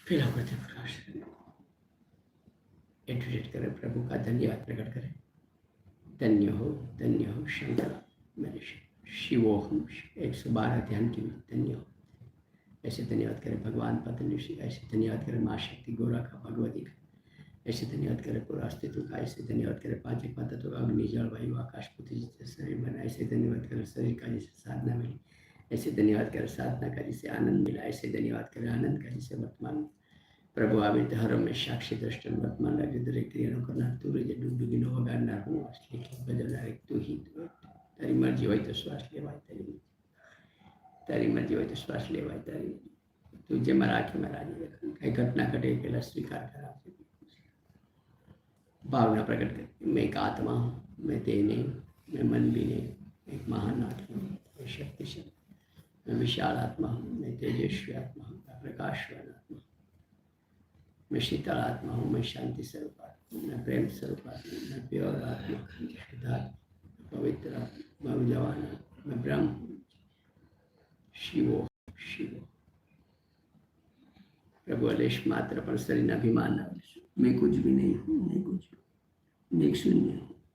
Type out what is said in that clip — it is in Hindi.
फैला करते प्रकाश एडुकेट करें, प्रभु का धन्यवाद प्रकट करें। धन्य हो शंकर मेरे शिवोहम 112 ध्यान की धन्य हो। ऐसे धन्यवाद करें भगवान पतंजलि, ऐसे धन्यवाद करें माँ शक्ति गौरा का, भगवती का, ऐसे धन्यवाद करें पूरा अस्तित्व का, ऐसे धन्यवाद करें पांच एक तत्व का, अग्नि जल वायु आकाश पृथ्वी जिससे शरीर बना, ऐसे धन्यवाद करें शरीर का जिसे साधना मिली, ऐसे धन्यवाद करें साधना का जिसे आनंद मिला, ऐसे धन्यवाद करें आनंद का जिसे वर्तमान प्रभु आवित हर में साक्षी दृष्टि वर्तमान लगे दरेक क्रियाओं करना तू रे डूबी नो वगाड़ना हूँ असली के बदलना एक तू ही तारी मर्जी हो तो श्वास लेवाय, तारी मर्जी हो तो श्वास लेवाय, तारी तुझे मरा के मरा जी कई घटना घटे के स्वीकार करा भावना प्रकट कर। मैं एक आत्मा हूँ, मैं देह नहीं, मैं मन भी नहीं, एक महान आत्मा हूँ, मैं शक्तिशाली, मैं विशाल आत्मा हूँ, मैं तेजस्वी आत्मा हूँ, मैं प्रकाशवान आत्मा हूँ, मैं शीतल आत्मा हूँ, मैं शांति स्वरूप आत्मा हूँ, मैं प्रेम स्वरूप आत्मा हूँ, मैं प्योर आत्मा हूँ, शुद्धात्मा, पवित्र आत्मा, मैं जवान आत्मा, मैं ब्रह्म हूँ। शिवो शिवो प्रभु अलेश मात्र पर शरीर अभिमान मैं कुछ भी नहीं हूँ, मैं कुछ मैं शून्य हूँ।